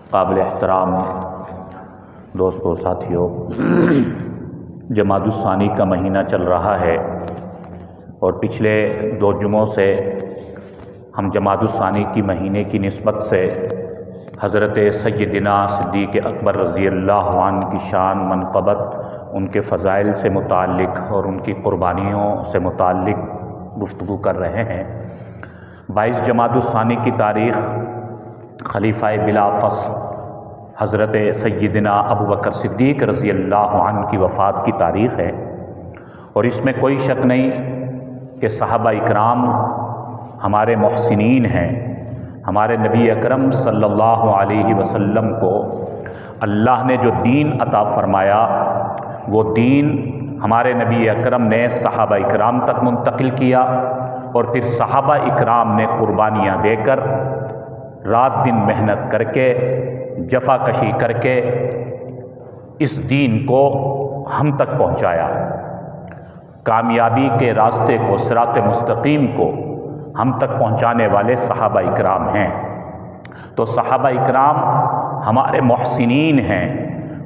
قابل احترام دوستوں ساتھیوں، جمادی الثانی کا مہینہ چل رہا ہے اور پچھلے 2 جمعوں سے ہم جمادی الثانی کی مہینے کی نسبت سے حضرت سیدنا صدیق اکبر رضی اللہ عنہ کی شان، منقبت، ان کے فضائل سے متعلق اور ان کی قربانیوں سے متعلق گفتگو کر رہے ہیں۔ 22 جمادی الثانی کی تاریخ خلیفہ بلا فصل حضرت سیدنا ابوبکر صدیق رضی اللہ عنہ کی وفات کی تاریخ ہے، اور اس میں کوئی شک نہیں کہ صحابہ اکرام ہمارے محسنین ہیں۔ ہمارے نبی اکرم صلی اللہ علیہ وسلم کو اللہ نے جو دین عطا فرمایا، وہ دین ہمارے نبی اکرم نے صحابہ اکرام تک منتقل کیا، اور پھر صحابہ اکرام نے قربانیاں دے کر، رات دن محنت کر کے، جفا کشی کر کے اس دین کو ہم تک پہنچایا۔ کامیابی کے راستے کو، صراط مستقیم کو ہم تک پہنچانے والے صحابہ اکرام ہیں۔ تو صحابہ اکرام ہمارے محسنین ہیں۔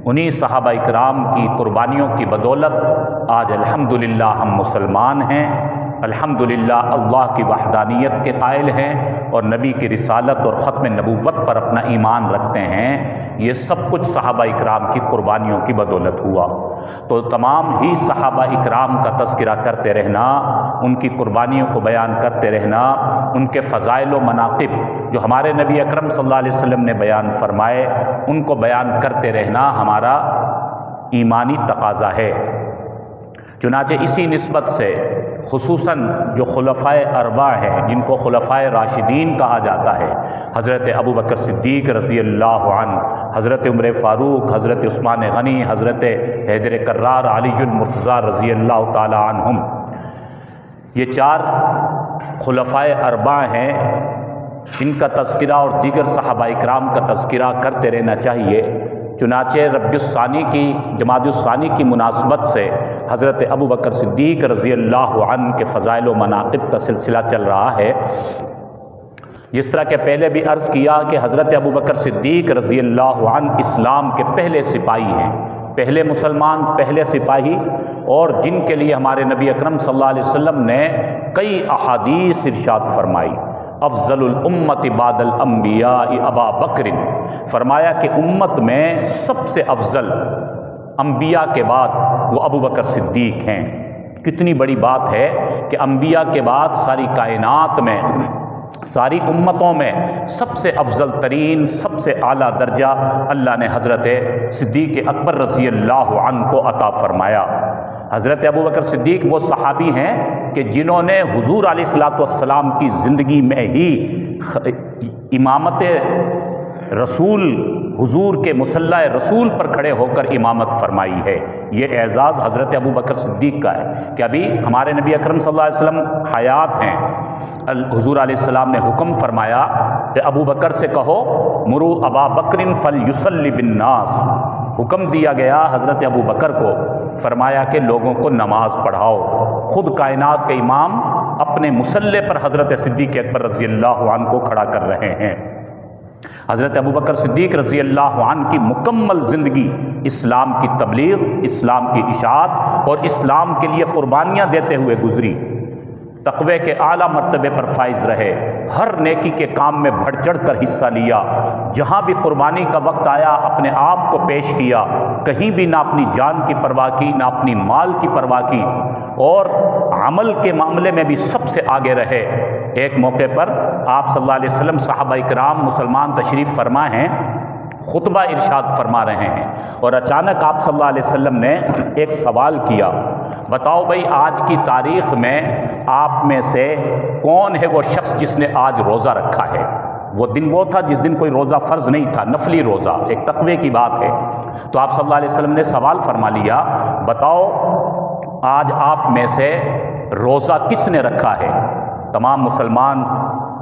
انہی صحابہ اکرام کی قربانیوں کی بدولت آج الحمدللہ ہم مسلمان ہیں، الحمدللہ اللہ کی وحدانیت کے قائل ہیں، اور نبی کی رسالت اور ختم نبوت پر اپنا ایمان رکھتے ہیں۔ یہ سب کچھ صحابہ اکرام کی قربانیوں کی بدولت ہوا۔ تو تمام ہی صحابہ اکرام کا تذکرہ کرتے رہنا، ان کی قربانیوں کو بیان کرتے رہنا، ان کے فضائل و مناقب جو ہمارے نبی اکرم صلی اللہ علیہ وسلم نے بیان فرمائے، ان کو بیان کرتے رہنا ہمارا ایمانی تقاضا ہے۔ چنانچہ اسی نسبت سے خصوصاً جو خلفائے اربعہ ہیں، جن کو خلفائے راشدین کہا جاتا ہے، حضرت ابوبکر صدیق رضی اللہ عنہ، حضرت عمر فاروق، حضرت عثمان غنی، حضرت حیدر کرار، علی المرتضیٰ رضی اللہ تعالی عنہم، یہ 4 خلفائے اربعہ ہیں۔ ان کا تذکرہ اور دیگر صحابہ اکرام کا تذکرہ کرتے رہنا چاہیے۔ چنانچہ ربیع الثانی کی، جمادی الثانی کی مناسبت سے حضرت ابوبکر صدیق رضی اللہ عنہ کے فضائل و مناقب کا سلسلہ چل رہا ہے۔ جس طرح کہ پہلے بھی عرض کیا کہ حضرت ابوبکر صدیق رضی اللہ عنہ اسلام کے پہلے سپاہی ہیں، پہلے مسلمان، پہلے سپاہی، اور جن کے لیے ہمارے نبی اکرم صلی اللہ علیہ وسلم نے کئی احادیث ارشاد فرمائی۔ افضل الامت بعد الانبیاء ابا بکر، فرمایا کہ امت میں سب سے افضل انبیاء کے بعد وہ ابوبکر صدیق ہیں۔ کتنی بڑی بات ہے کہ انبیاء کے بعد ساری کائنات میں، ساری امتوں میں سب سے افضل ترین، سب سے اعلیٰ درجہ اللہ نے حضرت صدیق اکبر رضی اللہ عنہ کو عطا فرمایا۔ حضرت ابوبکر صدیق وہ صحابی ہیں کہ جنہوں نے حضور علیہ الصلوۃ والسلام کی زندگی میں ہی امامت رسول، حضور کے مصلی رسول پر کھڑے ہو کر امامت فرمائی ہے۔ یہ اعزاز حضرت ابوبکر صدیق کا ہے کہ ابھی ہمارے نبی اکرم صلی اللہ علیہ وسلم حیات ہیں، حضور علیہ السلام نے حکم فرمایا کہ ابوبکر سے کہو مرو ابا بکر فلیصلی بالناس، حکم دیا گیا حضرت ابوبکر کو، فرمایا کہ لوگوں کو نماز پڑھاؤ۔ خود کائنات کے امام اپنے مصلی پر حضرت صدیق اکبر رضی اللہ عنہ کو کھڑا کر رہے ہیں۔ حضرت ابوبکر صدیق رضی اللہ عنہ کی مکمل زندگی اسلام کی تبلیغ، اسلام کی اشاعت اور اسلام کے لیے قربانیاں دیتے ہوئے گزری۔ تقوی کے اعلیٰ مرتبے پر فائز رہے، ہر نیکی کے کام میں بڑھ چڑھ کر حصہ لیا، جہاں بھی قربانی کا وقت آیا اپنے آپ کو پیش کیا، کہیں بھی نہ اپنی جان کی پرواہ کی، نہ اپنی مال کی پرواہ کی، اور عمل کے معاملے میں بھی سب سے آگے رہے۔ ایک موقع پر آپ صلی اللہ علیہ وسلم صحابہ اکرام مسلمان تشریف فرما ہیں، خطبہ ارشاد فرما رہے ہیں، اور اچانک آپ صلی اللہ علیہ وسلم نے ایک سوال کیا، بتاؤ بھائی آج کی تاریخ میں آپ میں سے کون ہے وہ شخص جس نے آج روزہ رکھا ہے؟ وہ دن وہ تھا جس دن کوئی روزہ فرض نہیں تھا، نفلی روزہ، ایک تقوی کی بات ہے۔ تو آپ صلی اللہ علیہ وسلم نے سوال فرما لیا، بتاؤ آج آپ میں سے روزہ کس نے رکھا ہے؟ تمام مسلمان،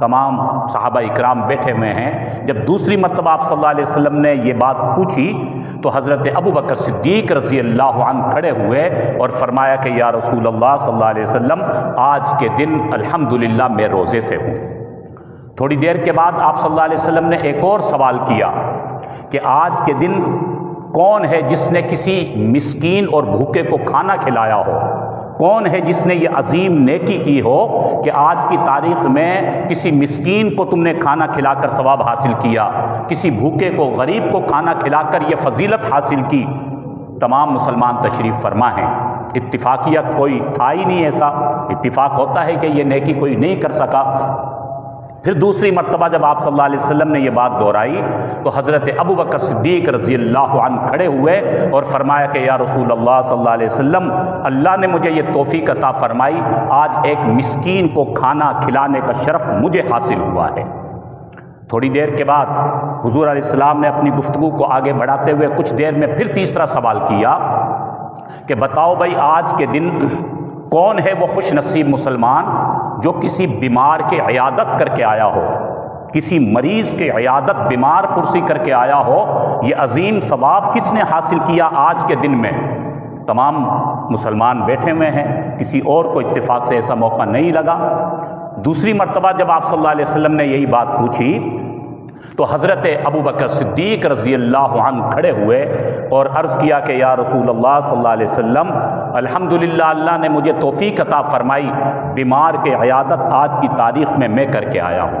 تمام صحابہ اکرام بیٹھے ہوئے ہیں۔ جب دوسری مرتبہ آپ صلی اللہ علیہ وسلم نے یہ بات پوچھی تو حضرت ابوبکر صدیق رضی اللہ عنہ کھڑے ہوئے اور فرمایا کہ یا رسول اللہ صلی اللہ علیہ وسلم، آج کے دن الحمدللہ میں روزے سے ہوں۔ تھوڑی دیر کے بعد آپ صلی اللہ علیہ وسلم نے ایک اور سوال کیا کہ آج کے دن کون ہے جس نے کسی مسکین اور بھوکے کو کھانا کھلایا ہو، کون ہے جس نے یہ عظیم نیکی کی ہو کہ آج کی تاریخ میں کسی مسکین کو تم نے کھانا کھلا کر ثواب حاصل کیا، کسی بھوکے کو، غریب کو کھانا کھلا کر یہ فضیلت حاصل کی۔ تمام مسلمان تشریف فرما ہیں، اتفاقیت کوئی تھا ہی نہیں ایسا، اتفاق ہوتا ہے کہ یہ نیکی کوئی نہیں کر سکا۔ پھر دوسری مرتبہ جب آپ صلی اللہ علیہ وسلم نے یہ بات دہرائی تو حضرت ابو بکر صدیق رضی اللہ عنہ کھڑے ہوئے اور فرمایا کہ یا رسول اللہ صلی اللہ علیہ وسلم، اللہ نے مجھے یہ توفیق عطا فرمائی، آج ایک مسکین کو کھانا کھلانے کا شرف مجھے حاصل ہوا ہے۔ تھوڑی دیر کے بعد حضور علیہ السلام نے اپنی گفتگو کو آگے بڑھاتے ہوئے کچھ دیر میں پھر تیسرا سوال کیا کہ بتاؤ بھائی آج کے دن کون ہے وہ خوش نصیب مسلمان جو کسی بیمار کے عیادت کر کے آیا ہو، کسی مریض کے عیادت، بیمار پرسی کر کے آیا ہو، یہ عظیم ثواب کس نے حاصل کیا آج کے دن میں؟ تمام مسلمان بیٹھے ہوئے ہیں، کسی اور کو اتفاق سے ایسا موقع نہیں لگا۔ دوسری مرتبہ جب آپ صلی اللہ علیہ وسلم نے یہی بات پوچھی تو حضرت ابو بکر صدیق رضی اللہ عنہ کھڑے ہوئے اور عرض کیا کہ یا رسول اللہ صلی اللہ علیہ وسلم، الحمدللہ اللہ نے مجھے توفیق عطا فرمائی، بیمار کے عیادت آج کی تاریخ میں کر کے آیا ہوں۔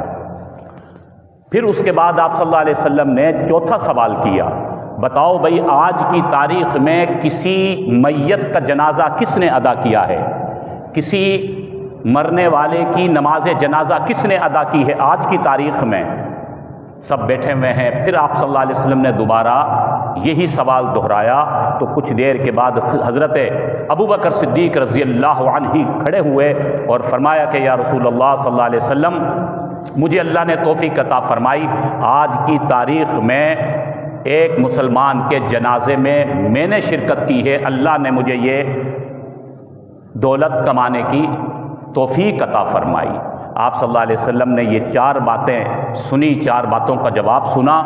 پھر اس کے بعد آپ صلی اللہ علیہ وسلم نے چوتھا سوال کیا، بتاؤ بھائی آج کی تاریخ میں کسی میت کا جنازہ کس نے ادا کیا ہے، کسی مرنے والے کی نماز جنازہ کس نے ادا کی ہے آج کی تاریخ میں؟ سب بیٹھے ہوئے ہیں۔ پھر آپ صلی اللہ علیہ وسلم نے دوبارہ یہی سوال دہرایا تو کچھ دیر کے بعد حضرت ابو بکر صدیق رضی اللہ عنہ ہی کھڑے ہوئے اور فرمایا کہ یا رسول اللہ صلی اللہ علیہ وسلم، مجھے اللہ نے توفیق عطا فرمائی، آج کی تاریخ میں ایک مسلمان کے جنازے میں نے شرکت کی ہے، اللہ نے مجھے یہ دولت کمانے کی توفیق عطا فرمائی۔ آپ صلی اللہ علیہ وسلم نے یہ چار باتیں سنی، چار باتوں کا جواب سنا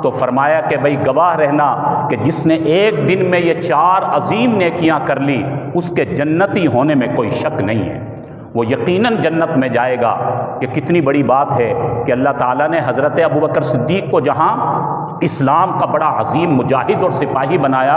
تو فرمایا کہ بھئی گواہ رہنا کہ جس نے ایک دن میں یہ چار عظیم نیکیاں کر لی اس کے جنتی ہونے میں کوئی شک نہیں ہے، وہ یقیناً جنت میں جائے گا۔ یہ کتنی بڑی بات ہے کہ اللہ تعالیٰ نے حضرت ابو بکر صدیق کو جہاں اسلام کا بڑا عظیم مجاہد اور سپاہی بنایا،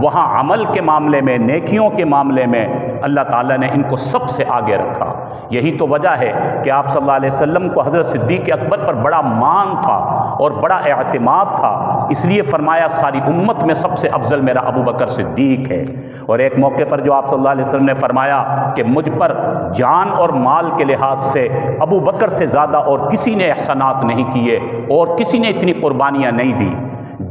وہاں عمل کے معاملے میں، نیکیوں کے معاملے میں اللہ تعالیٰ نے ان کو سب سے آگے رکھا۔ یہی تو وجہ ہے کہ آپ صلی اللہ علیہ وسلم کو حضرت صدیق اکبر پر بڑا مان تھا اور بڑا اعتماد تھا، اس لیے فرمایا ساری امت میں سب سے افضل میرا ابو بکر صدیق ہے۔ اور ایک موقع پر جو آپ صلی اللہ علیہ وسلم نے فرمایا کہ مجھ پر جان اور مال کے لحاظ سے ابو بکر سے زیادہ اور کسی نے احسانات نہیں کیے اور کسی نے اتنی قربانیاں نہیں دی۔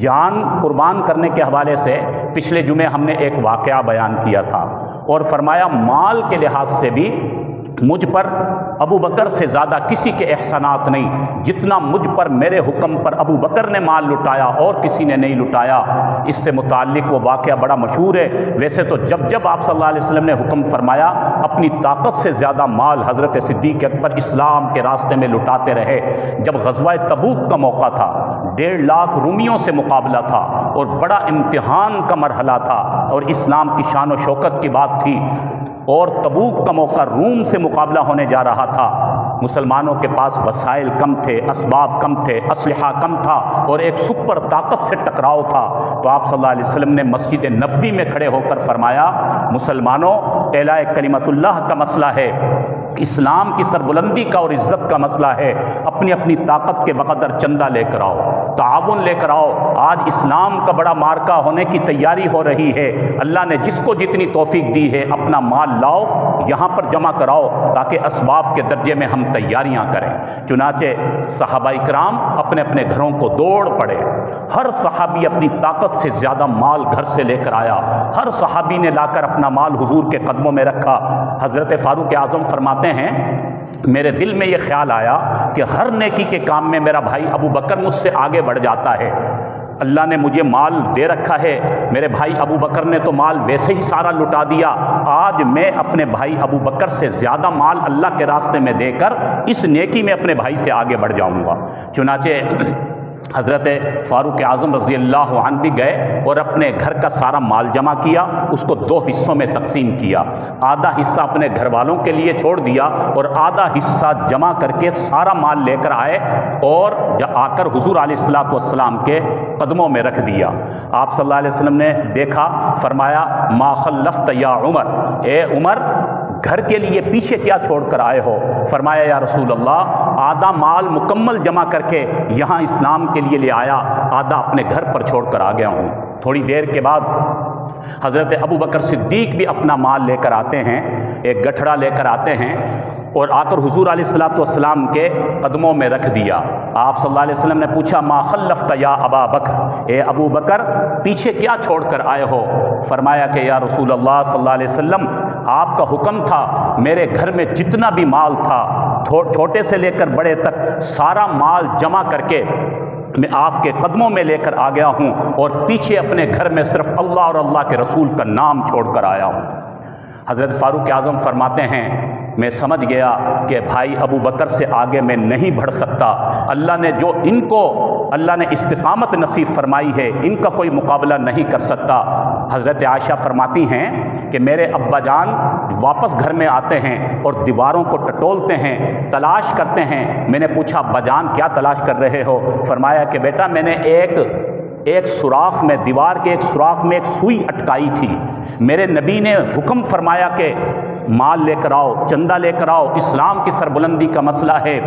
جان قربان کرنے کے حوالے سے پچھلے جمعے ہم نے ایک واقعہ بیان کیا تھا اور فرمایا مال کے لحاظ سے بھی مجھ پر ابو بکر سے زیادہ کسی کے احسانات نہیں، جتنا مجھ پر میرے حکم پر ابو بکر نے مال لٹایا اور کسی نے نہیں لٹایا۔ اس سے متعلق وہ واقعہ بڑا مشہور ہے۔ ویسے تو جب آپ صلی اللہ علیہ وسلم نے حکم فرمایا اپنی طاقت سے زیادہ مال حضرت صدیق اکبر اسلام کے راستے میں لٹاتے رہے۔ جب غزوہ تبوک کا موقع تھا، 1.5 لاکھ رومیوں سے مقابلہ تھا اور بڑا امتحان کا مرحلہ تھا اور اسلام کی شان و شوکت کی بات تھی اور تبوک کا موقع روم سے مقابلہ ہونے جا رہا تھا، مسلمانوں کے پاس وسائل کم تھے، اسباب کم تھے، اسلحہ کم تھا اور ایک سپر طاقت سے ٹکراؤ تھا۔ تو آپ صلی اللہ علیہ وسلم نے مسجد نبوی میں کھڑے ہو کر فرمایا، مسلمانوں، اعلاء کلمت اللہ کا مسئلہ ہے، اسلام کی سربلندی کا اور عزت کا مسئلہ ہے، اپنی اپنی طاقت کے بقدر چندہ لے کر آؤ، تعاون لے کر آؤ۔ آج اسلام کا بڑا مارکہ ہونے کی تیاری ہو رہی ہے، اللہ نے جس کو جتنی توفیق دی ہے اپنا مال لاؤ، یہاں پر جمع کراؤ تاکہ اسباب کے درجے میں ہم تیاریاں کریں۔ چنانچہ صحابہ اکرام اپنے اپنے گھروں کو دوڑ پڑے، ہر صحابی اپنی طاقت سے زیادہ مال گھر سے لے کر آیا، ہر صحابی نے لا کر اپنا مال حضور کے قدموں میں رکھا۔ حضرت فاروق اعظم فرماتے ہیں، میرے دل میں یہ خیال آیا کہ ہر نیکی کے کام میں میرا بھائی ابو بکر مجھ سے آگے بڑھ جاتا ہے، اللہ نے مجھے مال دے رکھا ہے، میرے بھائی ابو بکر نے تو مال ویسے ہی سارا لٹا دیا، آج میں اپنے بھائی ابو بکر سے زیادہ مال اللہ کے راستے میں دے کر اس نیکی میں اپنے بھائی سے آگے بڑھ جاؤں گا۔ چنانچہ حضرت فاروق اعظم رضی اللہ عنہ بھی گئے اور اپنے گھر کا سارا مال جمع کیا، اس کو 2 حصوں میں تقسیم کیا، آدھا حصہ اپنے گھر والوں کے لیے چھوڑ دیا اور آدھا حصہ جمع کر کے سارا مال لے کر آئے اور آ کر حضور علیہ الصلوۃ والسلام کے قدموں میں رکھ دیا۔ آپ صلی اللہ علیہ وسلم نے دیکھا، فرمایا ما خلفت یا عمر، اے عمر گھر کے لیے پیچھے کیا چھوڑ کر آئے ہو؟ فرمایا یا رسول اللہ آدھا مال مکمل جمع کر کے یہاں اسلام کے لیے لے آیا، آدھا اپنے گھر پر چھوڑ کر آ گیا ہوں۔ تھوڑی دیر کے بعد حضرت ابو بکر صدیق بھی اپنا مال لے کر آتے ہیں، ایک گٹھڑا لے کر آتے ہیں اور آ کر حضور علیہ الصلوۃ والسلام کے قدموں میں رکھ دیا۔ آپ صلی اللہ علیہ وسلم نے پوچھا ما خلفت یا ابا بکر، اے ابو بکر پیچھے کیا چھوڑ کر آئے ہو؟ فرمایا کہ یا رسول اللہ صلی اللہ علیہ وسلم آپ کا حکم تھا، میرے گھر میں جتنا بھی مال تھا چھوٹے سے لے کر بڑے تک سارا مال جمع کر کے میں آپ کے قدموں میں لے کر آ گیا ہوں اور پیچھے اپنے گھر میں صرف اللہ اور اللہ کے رسول کا نام چھوڑ کر آیا ہوں۔ حضرت فاروق اعظم فرماتے ہیں میں سمجھ گیا کہ بھائی ابو بکر سے آگے میں نہیں بڑھ سکتا، اللہ نے جو ان کو اللہ نے استقامت نصیب فرمائی ہے ان کا کوئی مقابلہ نہیں کر سکتا۔ حضرت عائشہ فرماتی ہیں کہ میرے ابا جان واپس گھر میں آتے ہیں اور دیواروں کو ٹٹولتے ہیں، تلاش کرتے ہیں۔ میں نے پوچھا ابا جان کیا تلاش کر رہے ہو؟ فرمایا کہ بیٹا میں نے ایک سوراخ میں، دیوار کے ایک سوراخ میں ایک سوئی اٹکائی تھی، میرے نبی نے حکم فرمایا کہ مال لے کر آؤ، چندہ لے کر آؤ، اسلام کی سربلندی کا مسئلہ ہے۔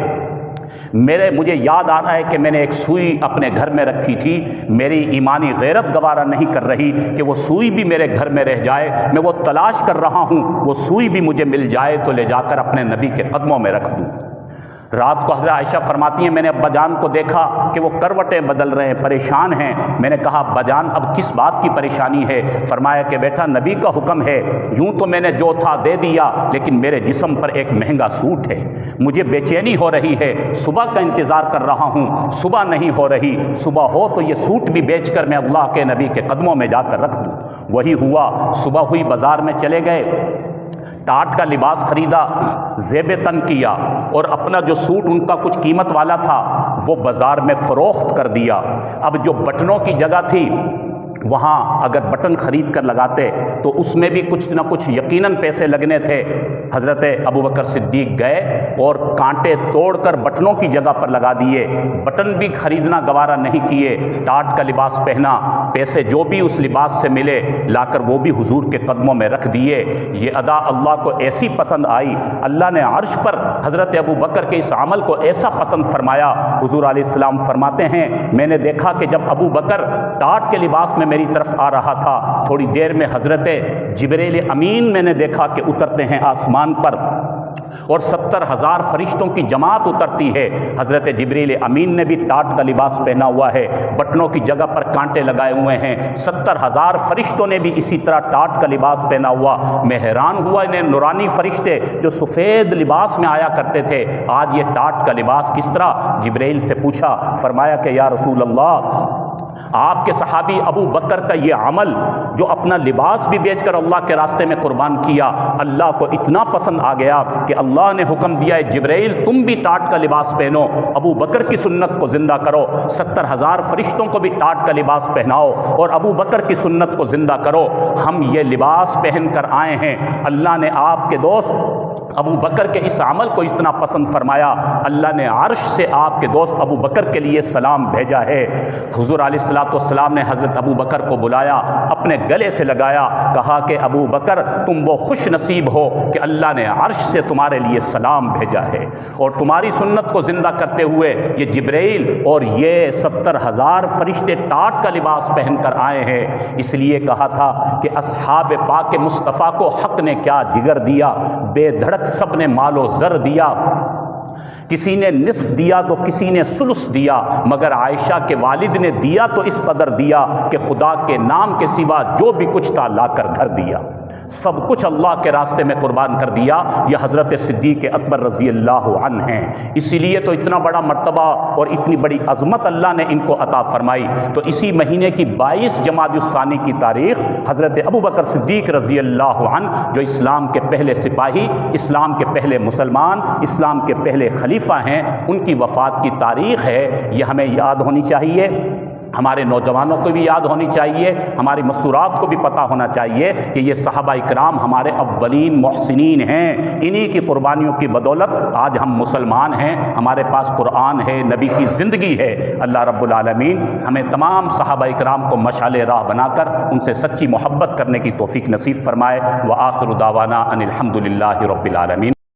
مجھے یاد آ رہا ہے کہ میں نے ایک سوئی اپنے گھر میں رکھی تھی، میری ایمانی غیرت گوارا نہیں کر رہی کہ وہ سوئی بھی میرے گھر میں رہ جائے، میں وہ تلاش کر رہا ہوں وہ سوئی بھی مجھے مل جائے تو لے جا کر اپنے نبی کے قدموں میں رکھ دوں۔ رات کو حضرت عائشہ فرماتی ہیں میں نے ابا جان کو دیکھا کہ وہ کروٹیں بدل رہے ہیں، پریشان ہیں۔ میں نے کہا ابا جان اب کس بات کی پریشانی ہے؟ فرمایا کہ بیٹا نبی کا حکم ہے، یوں تو میں نے جو تھا دے دیا لیکن میرے جسم پر ایک مہنگا سوٹ ہے، مجھے بے چینی ہو رہی ہے، صبح کا انتظار کر رہا ہوں، صبح نہیں ہو رہی، صبح ہو تو یہ سوٹ بھی بیچ کر میں اللہ کے نبی کے قدموں میں جا کر رکھ دوں۔ وہی ہوا، صبح ہوئی بازار میں چلے گئے، ٹاٹ کا لباس خریدا، زیب تن کیا اور اپنا جو سوٹ ان کا کچھ قیمت والا تھا وہ بازار میں فروخت کر دیا۔ اب جو بٹنوں کی جگہ تھی وہاں اگر بٹن خرید کر لگاتے تو اس میں بھی کچھ نہ کچھ یقیناً پیسے لگنے تھے۔ حضرت ابو بکر صدیق گئے اور کانٹے توڑ کر بٹنوں کی جگہ پر لگا دیے، بٹن بھی خریدنا گوارا نہیں کیے، ٹاٹ کا لباس پہنا، پیسے جو بھی اس لباس سے ملے لا کر وہ بھی حضور کے قدموں میں رکھ دیے۔ یہ ادا اللہ کو ایسی پسند آئی، اللہ نے عرش پر حضرت ابو بکر کے اس عمل کو ایسا پسند فرمایا۔ حضور علیہ السلام فرماتے ہیں میں نے دیکھا کہ جب ابو بکر ٹاٹ کے لباس میں میری طرف آ رہا تھا، تھوڑی دیر میں حضرت جبریل امین میں نے دیکھا کہ اترتے ہیں آسمان پر اور 70,000 فرشتوں کی جماعت اترتی ہے۔ حضرت جبریل امین نے بھی ٹاٹ کا لباس پہنا ہوا ہے، بٹنوں کی جگہ پر کانٹے لگائے ہوئے ہیں، 70,000 فرشتوں نے بھی اسی طرح ٹاٹ کا لباس پہنا ہوا۔ میں حیران ہوا انہیں نورانی فرشتے جو سفید لباس میں آیا کرتے تھے آج یہ ٹاٹ کا لباس کس طرح؟ جبریل سے پوچھا، فرمایا کہ یا رسول اللہ آپ کے صحابی ابو بکر کا یہ عمل جو اپنا لباس بھی بیچ کر اللہ کے راستے میں قربان کیا، اللہ کو اتنا پسند آ گیا کہ اللہ نے حکم دیا ہے جبرائیل تم بھی ٹاٹ کا لباس پہنو، ابو بکر کی سنت کو زندہ کرو، 70,000 فرشتوں کو بھی ٹاٹ کا لباس پہناؤ اور ابو بکر کی سنت کو زندہ کرو۔ ہم یہ لباس پہن کر آئے ہیں، اللہ نے آپ کے دوست ابو بکر کے اس عمل کو اتنا پسند فرمایا، اللہ نے عرش سے آپ کے دوست ابو بکر کے لیے سلام بھیجا ہے۔ حضور علیہ الصلوۃ والسلام نے حضرت ابو بکر کو بلایا، اپنے گلے سے لگایا، کہا کہ ابو بکر تم وہ خوش نصیب ہو کہ اللہ نے عرش سے تمہارے لیے سلام بھیجا ہے اور تمہاری سنت کو زندہ کرتے ہوئے یہ جبرائیل اور یہ 70,000 فرشتے ٹاٹ کا لباس پہن کر آئے ہیں۔ اس لیے کہا تھا کہ اصحاب پاک مصطفیٰ کو حق نے کیا جگر دیا، بے دھڑک سب نے مال و زر دیا، کسی نے نصف دیا تو کسی نے ثلث دیا، مگر عائشہ کے والد نے دیا تو اس قدر دیا کہ خدا کے نام کے سوا جو بھی کچھ تھا لا کر گھر دیا۔ سب کچھ اللہ کے راستے میں قربان کر دیا، یہ حضرت صدیق اکبر رضی اللہ عنہ ہیں۔ اسی لیے تو اتنا بڑا مرتبہ اور اتنی بڑی عظمت اللہ نے ان کو عطا فرمائی۔ تو اسی مہینے کی 22 جمادی الثانی کی تاریخ حضرت ابوبکر صدیق رضی اللہ عنہ، جو اسلام کے پہلے سپاہی، اسلام کے پہلے مسلمان، اسلام کے پہلے خلیفہ ہیں، ان کی وفات کی تاریخ ہے۔ یہ ہمیں یاد ہونی چاہیے، ہمارے نوجوانوں کو بھی یاد ہونی چاہیے، ہماری مستورات کو بھی پتہ ہونا چاہیے کہ یہ صحابہ اکرام ہمارے اولین محسنین ہیں۔ انہی کی قربانیوں کی بدولت آج ہم مسلمان ہیں، ہمارے پاس قرآن ہے، نبی کی زندگی ہے۔ اللہ رب العالمین ہمیں تمام صحابہ اکرام کو مشعل راہ بنا کر ان سے سچی محبت کرنے کی توفیق نصیب فرمائے۔ وآخر دعوانا ان الحمد للہ رب العالمین۔